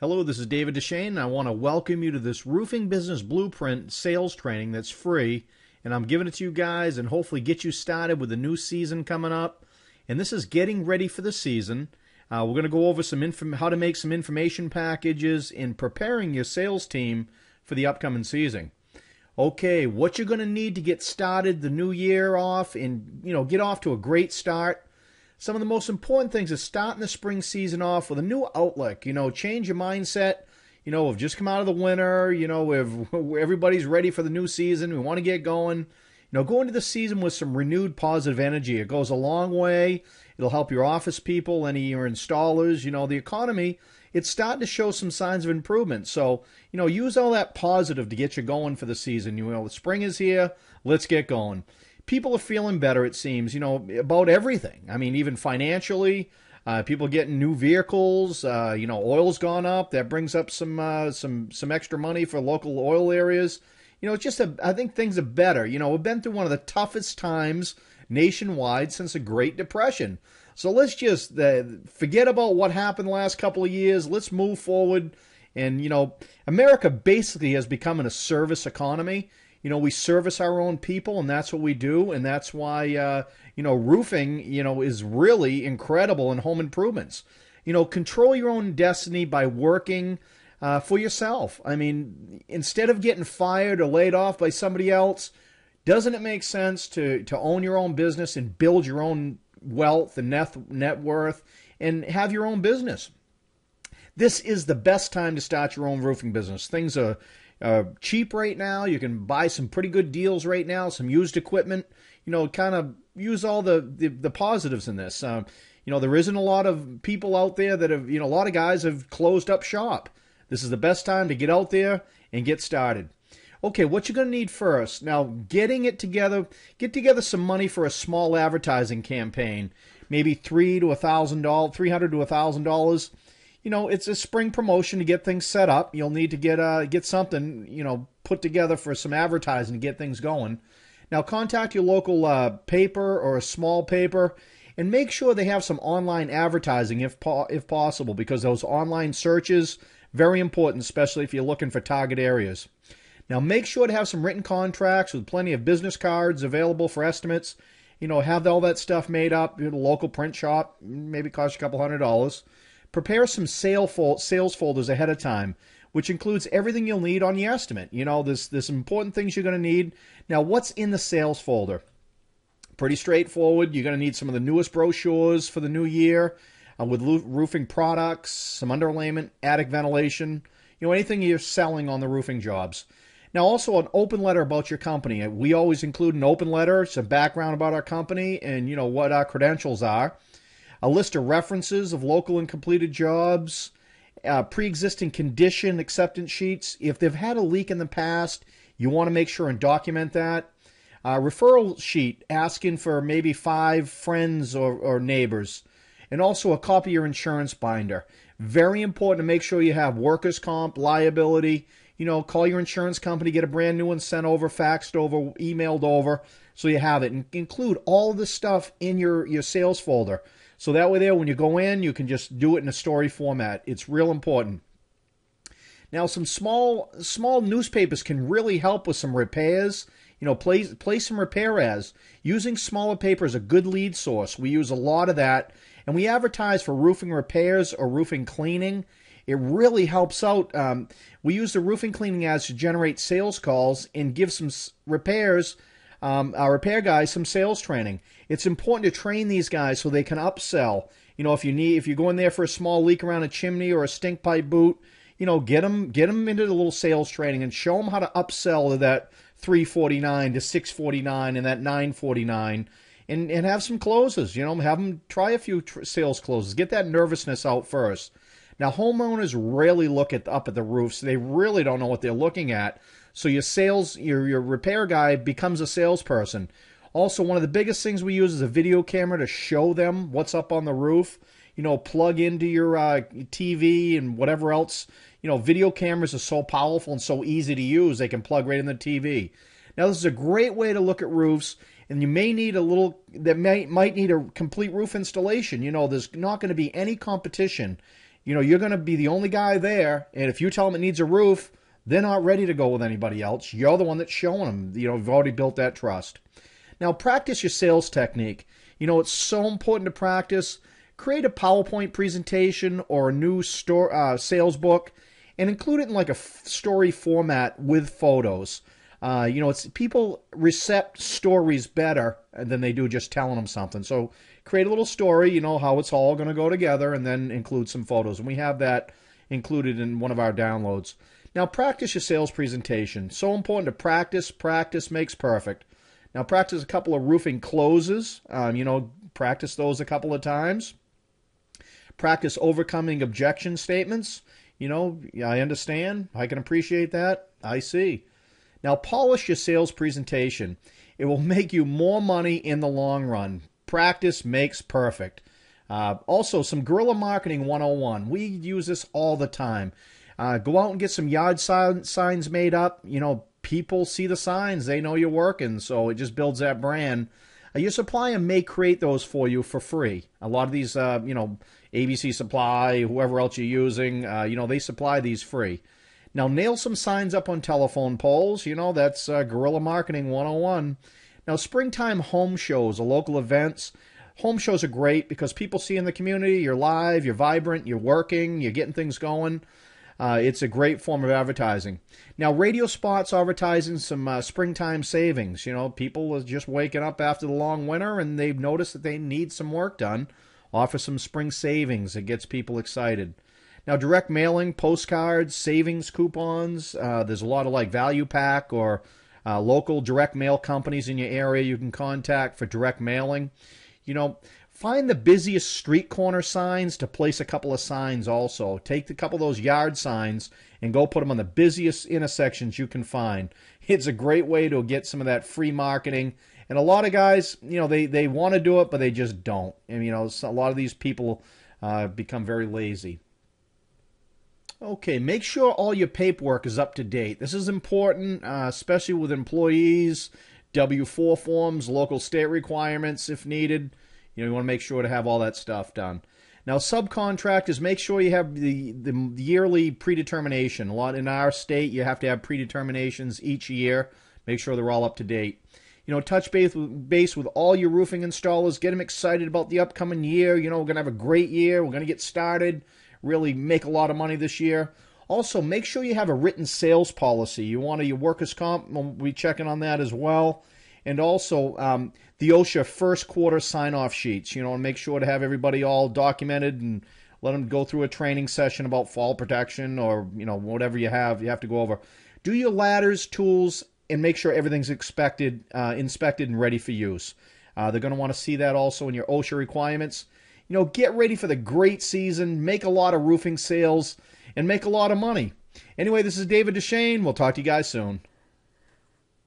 Hello, this is David Deshane, and I want to welcome you to this Roofing Business Blueprint sales training that's free. And I'm giving it to you guys and hopefully get you started with the new season coming up. And this is getting ready for the season. We're going to go over how to make some information packages in preparing your sales team for the upcoming season. Okay, what you're going to need to get started the new year off and get off to a great start. Some of the most important things is starting the spring season off with a new outlook. Change your mindset. We've just come out of the winter. Everybody's ready for the new season. We want to get going. Go into the season with some renewed positive energy. It goes a long way. It'll help your office people, any of your installers. The economy, it's starting to show some signs of improvement. So, use all that positive to get you going for the season. The spring is here. Let's get going. People are feeling better, it seems, about everything. I mean, even financially, people getting new vehicles. Oil's gone up. That brings up some extra money for local oil areas. I think things are better. We've been through one of the toughest times nationwide since the Great Depression. So let's just forget about what happened the last couple of years. Let's move forward. And, America basically has become a service economy. We service our own people, and that's what we do, and that's why, roofing, is really incredible in home improvements. Control your own destiny by working for yourself. I mean, instead of getting fired or laid off by somebody else, doesn't it make sense to own your own business and build your own wealth and net worth and have your own business? This is the best time to start your own roofing business. Things are cheap right now. You can buy some pretty good deals right now, some used equipment. Kind of use all the positives in this. There isn't a lot of people out there that have, a lot of guys have closed up shop. This is the best time to get out there and get started. Okay, what you're going to need first. Now, get together some money for a small advertising campaign, maybe $300 to $1,000. It's a spring promotion to get things set up. You'll need to get something, put together for some advertising to get things going. Now, contact your local paper or a small paper and make sure they have some online advertising if possible, because those online searches, very important, especially if you're looking for target areas. Now, make sure to have some written contracts with plenty of business cards available for estimates. Have all that stuff made up. Your local print shop, maybe cost you a couple $100. Prepare some sales folders ahead of time, which includes everything you'll need on the estimate. There's important things you're going to need. Now, what's in the sales folder? Pretty straightforward. You're going to need some of the newest brochures for the new year with roofing products, some underlayment, attic ventilation, anything you're selling on the roofing jobs. Now, also an open letter about your company. We always include an open letter, some background about our company, and what our credentials are. A list of references of local and completed jobs, pre-existing condition acceptance sheets. If they've had a leak in the past, you want to make sure and document that. Referral sheet asking for maybe 5 friends or neighbors. And also a copy of your insurance binder. Very important to make sure you have workers' comp, liability. Call your insurance company, get a brand new one sent over, faxed over, emailed over, so you have it. And include all this stuff in your sales folder. So that way there, when you go in, you can just do it in a story format. It's real important. Now, some small newspapers can really help with some repairs. Place some repair ads. Using smaller paper is a good lead source. We use a lot of that. And we advertise for roofing repairs or roofing cleaning. It really helps out. We use the roofing cleaning ads to generate sales calls and give some repairs, our repair guys, some sales training. It's important to train these guys so they can upsell. If you go in there for a small leak around a chimney or a stink pipe boot, get them into the little sales training and show them how to upsell to that $349 to $649 and that $949, and have some closes. Have them try a few sales closes. Get that nervousness out first. Now, homeowners rarely look up at the roofs. They really don't know what they're looking at. So your repair guy becomes a salesperson. Also, one of the biggest things we use is a video camera to show them what's up on the roof. Plug into your TV and whatever else. Video cameras are so powerful and so easy to use. They can plug right in the TV. Now, this is a great way to look at roofs, and you may need might need a complete roof installation. There's not going to be any competition You're going to be the only guy there, and if you tell them it needs a roof, they're not ready to go with anybody else. You're the one that's showing them. You've already built that trust. Now, practice your sales technique. It's so important to practice. Create a PowerPoint presentation or a new sales book and include it in like a story format with photos. It's people recept stories better than they do just telling them something. So create a little story, how it's all going to go together, and then include some photos. And we have that included in one of our downloads. Now, practice your sales presentation. So important to practice. Practice makes perfect. Now, practice a couple of roofing closes. Practice those a couple of times. Practice overcoming objection statements. I understand. I can appreciate that. I see. Now, polish your sales presentation. It will make you more money in the long run. Practice makes perfect. Also, some guerrilla marketing 101. We use this all the time. Go out and get some yard signs made up. People see the signs. They know you're working, so it just builds that brand. Your supplier may create those for you for free. A lot of these, ABC Supply, whoever else you're using, they supply these free. Now, nail some signs up on telephone poles. That's guerrilla marketing 101. Now, springtime home shows or local events. Home shows are great because people see in the community, you're live, you're vibrant, you're working, you're getting things going. It's a great form of advertising. Now, radio spots advertising some springtime savings. People are just waking up after the long winter and they've noticed that they need some work done. Offer some spring savings. It gets people excited. Now, direct mailing, postcards, savings coupons. There's a lot of like Value Pack or local direct mail companies in your area you can contact for direct mailing. Find the busiest street corner signs to place a couple of signs also. Take a couple of those yard signs and go put them on the busiest intersections you can find. It's a great way to get some of that free marketing. And a lot of guys, they want to do it, but they just don't. And, a lot of these people become very lazy. Okay, make sure all your paperwork is up to date. This is important, especially with employees, W-4 forms, local state requirements if needed. You want to make sure to have all that stuff done. Now, subcontractors, make sure you have the yearly predetermination. A lot in our state, you have to have predeterminations each year. Make sure they're all up to date. Touch base with all your roofing installers. Get them excited about the upcoming year. We're going to have a great year. We're going to get started. Really make a lot of money this year. Also, make sure you have a written sales policy. You want your workers' comp, we'll be checking on that as well. And also, the OSHA first quarter sign-off sheets. And make sure to have everybody all documented and let them go through a training session about fall protection or, whatever you have to go over. Do your ladders, tools, and make sure everything's inspected and ready for use. They're going to want to see that also in your OSHA requirements. Get ready for the great season, make a lot of roofing sales, and make a lot of money. Anyway, this is David Duchesne. We'll talk to you guys soon.